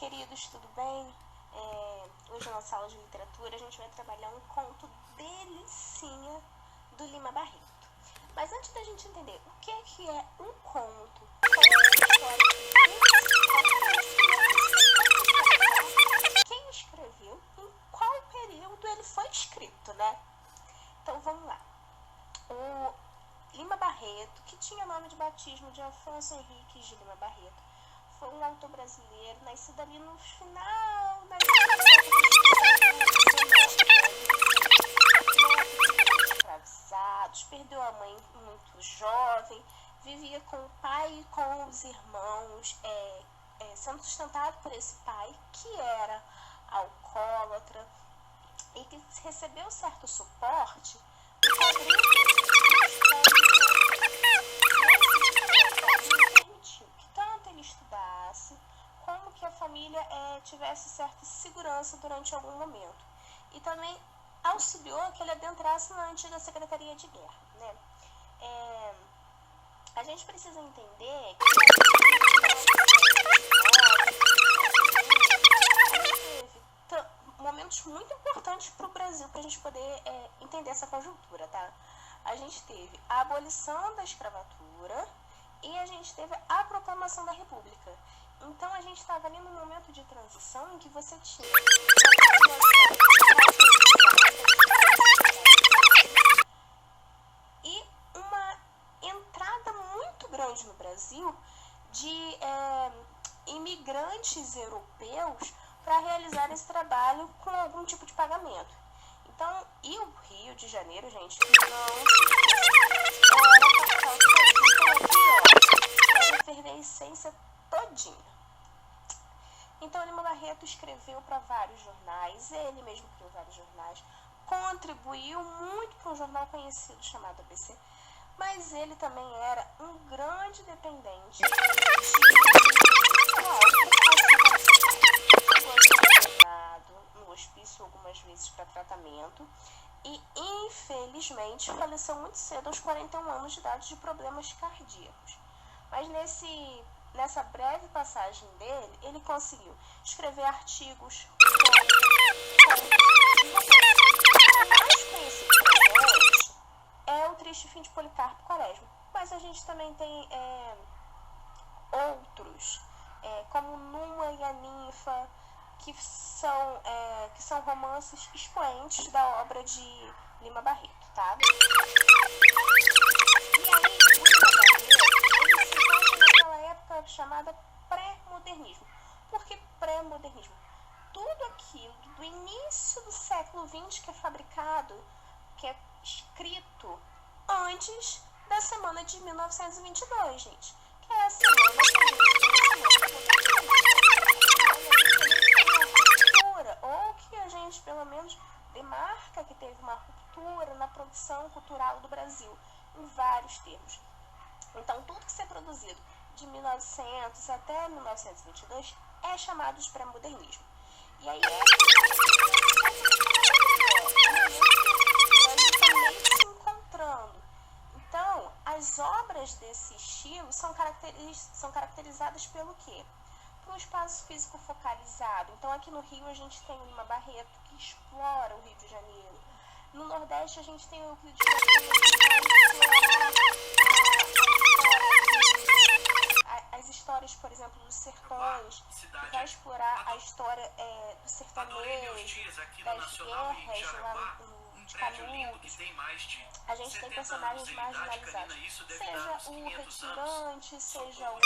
queridos, tudo bem? Hoje na sala de literatura a gente vai trabalhar um conto delicinha do Lima Barreto. Mas antes da gente entender o que é um conto, quem escreveu, em qual período ele foi escrito, né? Então vamos lá. O Lima Barreto, que tinha nome de batismo de Afonso Henriques de Lima Barreto, foi um autor brasileiro, nascido ali no final da escravizados, perdeu a mãe muito jovem, vivia com o pai e com os irmãos, sendo sustentado por esse pai, que era alcoólatra, e que recebeu certo suporte do padrinho dele. Permitiu que tanto ele estudasse, como que a família tivesse certa segurança durante algum momento. E também auxiliou que ele adentrasse na antiga Secretaria de Guerra, né? A gente precisa entender que teve momentos muito importantes para o Brasil, para a gente poder entender essa conjuntura, tá? A gente teve a abolição da escravatura e a gente teve a proclamação da República. Então, a gente estava ali num momento de transição em que você tinha e uma entrada muito grande no Brasil de imigrantes europeus para realizar esse trabalho com algum tipo de pagamento. Então, e o Rio de Janeiro, gente, não era a capital do Brasil, então aqui, era a efervescência todinha. Então, Lima Barreto escreveu para vários jornais, ele mesmo criou vários jornais, contribuiu muito para um jornal conhecido chamado ABC, mas ele também era um grande dependente no hospício algumas vezes para tratamento e, infelizmente, faleceu muito cedo, aos 41 anos de idade, de problemas cardíacos. Mas nessa breve passagem dele, ele conseguiu escrever artigos, o mais conhecido pra gente é O Triste Fim de Policarpo Quaresma, mas a gente também tem outros, como Numa e a Ninfa, que são romances expoentes da obra de Lima Barreto, tá? E aí, o Lima Barreto, ele se encontra naquela época chamada pré-modernismo. Por que pré-modernismo? Tudo aquilo do início do século XX que é fabricado, que é escrito antes da semana de 1922, gente. Que é a semana que a gente ou que a gente, pelo menos, demarca que teve uma ruptura na produção cultural do Brasil, em vários termos. Então, tudo que ser produzido de 1900 até 1922 é chamado de pré-modernismo. E aí se encontrando. Então, as obras desse estilo são caracterizadas pelo quê? Por um espaço físico focalizado. Então, aqui no Rio a gente tem o Lima Barreto, que explora o Rio de Janeiro. No Nordeste a gente tem o Rio de Janeiro, que vai explorar as histórias, por exemplo, dos sertões, que vai explorar a história do sertanejo, das guerras lá nos Canudos. A gente tem personagens marginalizados, seja o retirante, seja o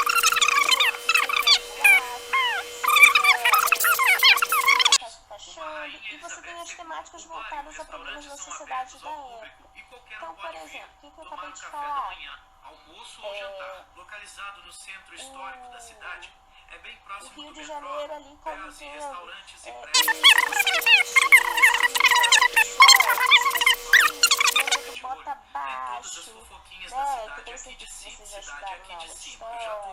e você tem as temáticas voltadas a problemas da sociedade da época. Então, por exemplo, o que eu acabei de falar? Almoço ou jantar, localizado no centro histórico da cidade, é bem próximo do Rio de Janeiro, ali como restaurantes e do Bota Abaixo, né? Que tem certeza que vocês já estudaram na aula de história.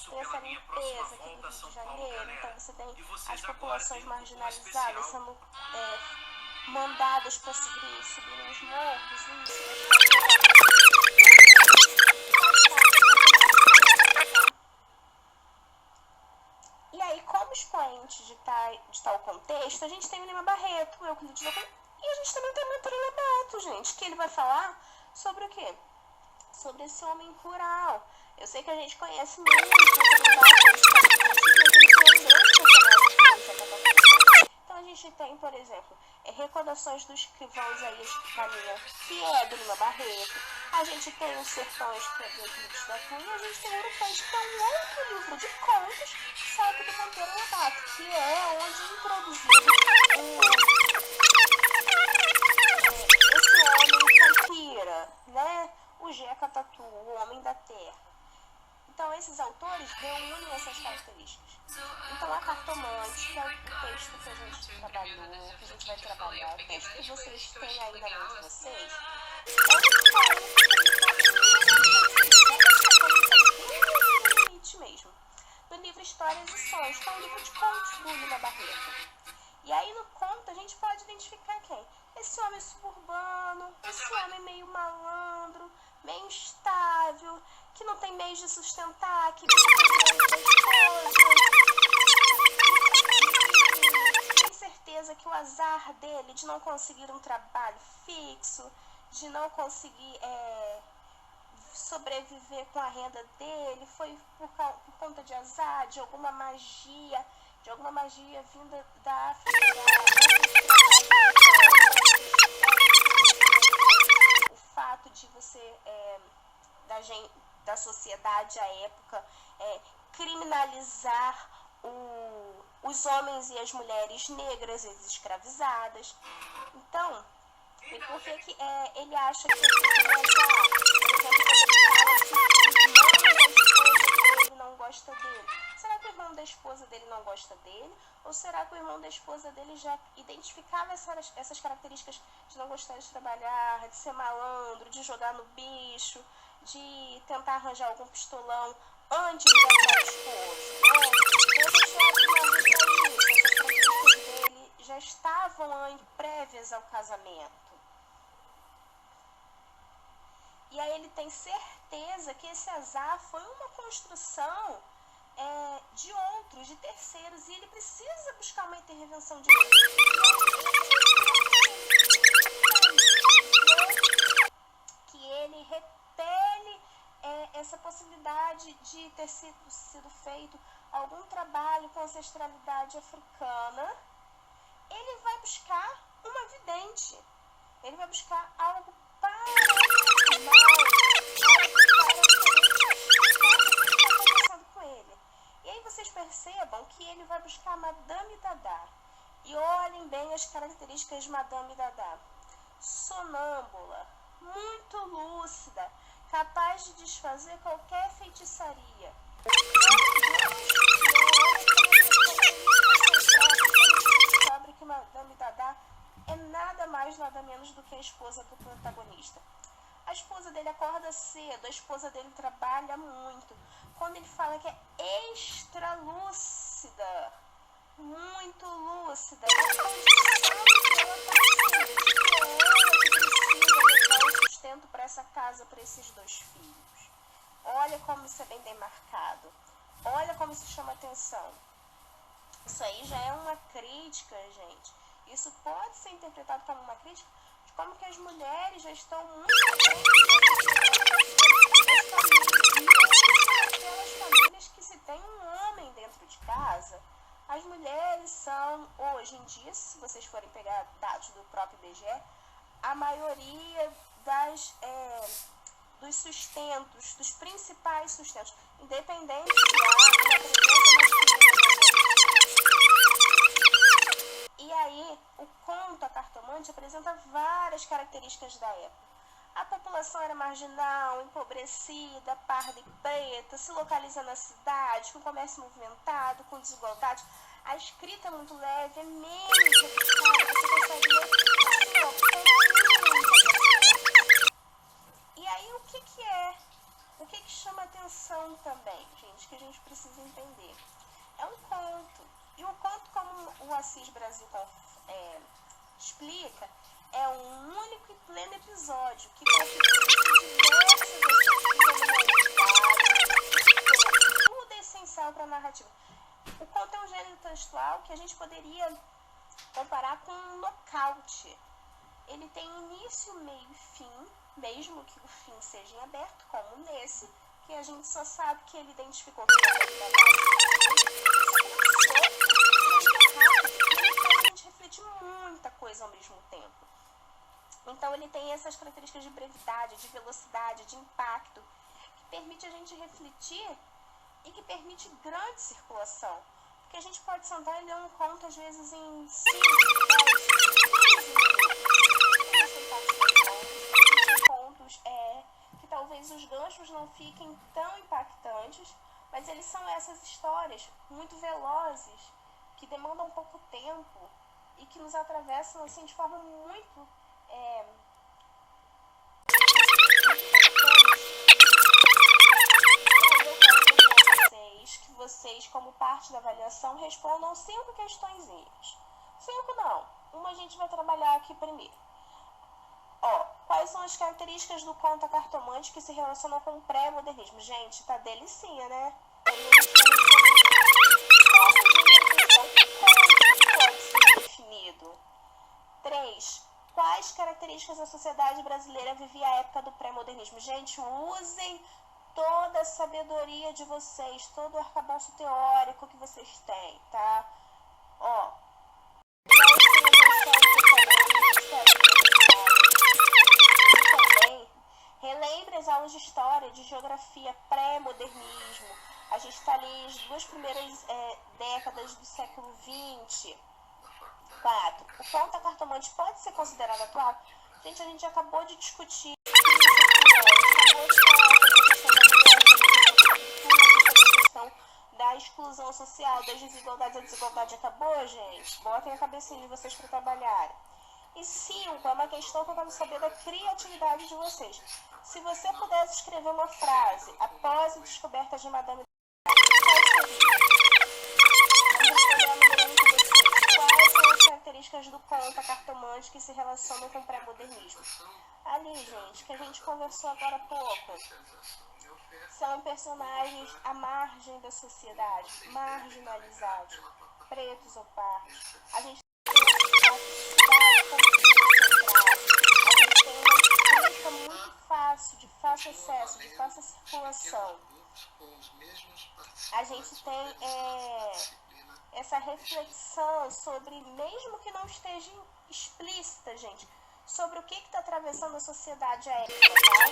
Tem essa limpeza aqui do Rio de Janeiro. Então você tem as populações marginalizadas sendo mandadas para subir os morros, E aí, como expoente a gente tem o Lima Barreto, o Euclides da Cunha, e a gente também tem o Monteiro Lobato, gente, que ele vai falar sobre o quê? Sobre esse homem rural. Eu sei que a gente conhece muito o Monteiro Lobato, mas ele foi um grande personagem. Então a gente tem, por exemplo, Recordações dos Escrivãos aí da linha, que é do Lima Barreto. A gente tem Os Sertões, que é do Euclides da Cunha, e a gente tem Ouro Preto, que é um outro livro de contos, só que do Monteiro Lobato, que é onde introduzido esse homem caipira, né? O Jeca Tatu, o Homem da Terra. Então, esses autores reúnem essas características. Então, a Cartomante, que é o texto que a gente trabalhou, que a gente vai trabalhar, o texto que vocês têm aí na mente de vocês, é um limite mesmo. Do livro Histórias e Sonhos, que é um livro de contos do Lima Barreto. E aí, no conto, a gente pode identificar quem? Esse homem suburbano, esse homem meio malandro, meio instável, que não tem meios de sustentar, que tem certeza que o azar dele de não conseguir um trabalho fixo, de não conseguir sobreviver com a renda dele, foi por conta de azar, de alguma magia vinda da África, o fato de você, da sociedade à época, criminalizar os homens e as mulheres negras e escravizadas. Então, e por que ele acha que criminalizar? Por exemplo, quando ele fala que o irmão da esposa dele não gosta dele. Será que o irmão da esposa dele não gosta dele? Ou será que o irmão da esposa dele já identificava essas características de não gostar de trabalhar, de ser malandro, de jogar no bicho, de tentar arranjar algum pistolão antes de dar a esposa? Essas características dele já estavam prévias ao casamento. E aí ele tem certeza que esse azar foi uma construção de outros, de terceiros, e ele precisa buscar uma intervenção de Deus. Que ele repele essa possibilidade de ter sido feito algum trabalho com ancestralidade africana. Ele vai buscar uma vidente, ele vai buscar algo paranormal, E aí vocês percebam que ele vai buscar Madame Dada. E olhem bem as características de Madame Dada. Sonâmbula, muito lúcida, capaz de desfazer qualquer feitiçaria. Descobre que Madame Dada é nada mais, nada menos do que a esposa do protagonista. A esposa dele acorda cedo, a esposa dele trabalha muito. Quando ele fala que é extra lúcida, muito lúcida, é a condição que ela está sendo, que é ela que precisa levar o sustento para essa casa, para esses 2 filhos. Olha como isso é bem demarcado. Olha como isso chama atenção. Isso aí já é uma crítica, gente. Isso pode ser interpretado como uma crítica de como que as mulheres já estão muito aquelas famílias que se tem um homem dentro de casa. As mulheres são, hoje em dia, se vocês forem pegar dados do próprio IBGE, a maioria dos sustentos, dos principais sustentos, independente de uma presença masculina. E aí, o conto A Cartomante apresenta várias características da época. A população era marginal, empobrecida, parda e preta, se localiza na cidade, com comércio movimentado, com desigualdade. A escrita é muito leve, é menos rebuscada, você consegue ler E aí, o que é? O que chama atenção também, gente, que a gente precisa entender? É um conto. E o conto, como o Assis Brasil explica, é um único e pleno episódio que configura diversas tudo é essencial para a narrativa. O conto é um gênero textual que a gente poderia comparar com um nocaute. Ele tem início, meio e fim, mesmo que o fim seja em aberto, como nesse, que a gente só sabe que ele identificou que ele faz a gente refletir muita coisa ao mesmo tempo. Então ele tem essas características de brevidade, de velocidade, de impacto, que permite a gente refletir e que permite grande circulação. Porque a gente pode sentar e ler um conto, às vezes, em 5, 10, 15 minutos. Contos que talvez os ganchos não fiquem tão impactantes, mas eles são essas histórias muito velozes, que demandam pouco tempo e que nos atravessam assim, de forma muito que vocês, como parte da avaliação, respondam 5 questõezinhas. 5 não, uma a gente vai trabalhar aqui primeiro. Quais são as características do conto A Cartomante que se relacionam com o pré-modernismo? Gente, tá delicinha, né? Qual pode ser definido? 3. Quais características a sociedade brasileira vivia à época do pré-modernismo? Gente, usem toda a sabedoria de vocês, todo o arcabouço teórico que vocês têm, tá? Também relembre as aulas de história, de geografia, pré-modernismo. A gente está ali as 2 primeiras décadas do século XX. 4. O conto A Cartomante pode ser considerado atual? Gente, a gente acabou de discutir isso aqui, acabou de falar sobre a questão da mulher, sobre a questão da exclusão social, das desigualdades. A desigualdade acabou, gente? Botem a cabecinha de vocês para trabalhar. E 5, é uma questão que eu quero saber da criatividade de vocês. Se você pudesse escrever uma frase após a descoberta de Madame características do conto A Cartomante que se relacionam com o pré-modernismo? Ali, gente, que a gente conversou agora há pouco, são personagens à margem da sociedade, marginalizados, pretos ou pardos. A gente tem uma política muito fácil, de fácil acesso, de fácil circulação. A gente tem essa reflexão sobre, mesmo que não esteja explícita, gente, sobre o que está atravessando a sociedade à época, tá?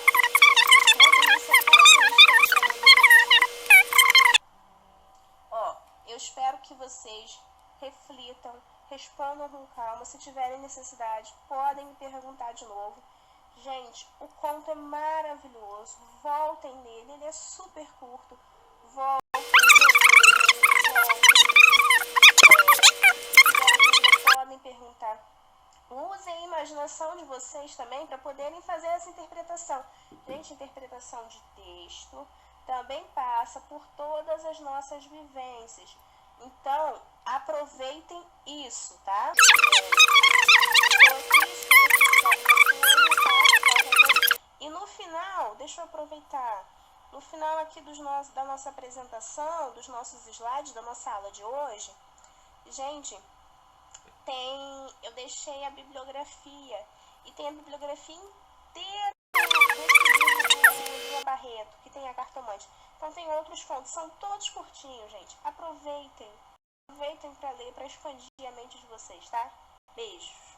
Eu espero que vocês reflitam, respondam com calma. Se tiverem necessidade, podem me perguntar de novo. Gente, o conto é maravilhoso. Voltem nele, ele é super curto. Podem perguntar. Usem a imaginação de vocês também para poderem fazer essa interpretação. Gente, interpretação de texto também passa por todas as nossas vivências. Então, aproveitem isso, tá? E no final, deixa eu aproveitar. No final aqui da nossa apresentação, dos nossos slides, da nossa aula de hoje, gente, eu deixei a bibliografia. E tem a bibliografia inteira desse livro do Barreto, que tem A Cartomante. Então tem outros contos, são todos curtinhos, gente. Aproveitem para ler, para expandir a mente de vocês, tá? Beijos.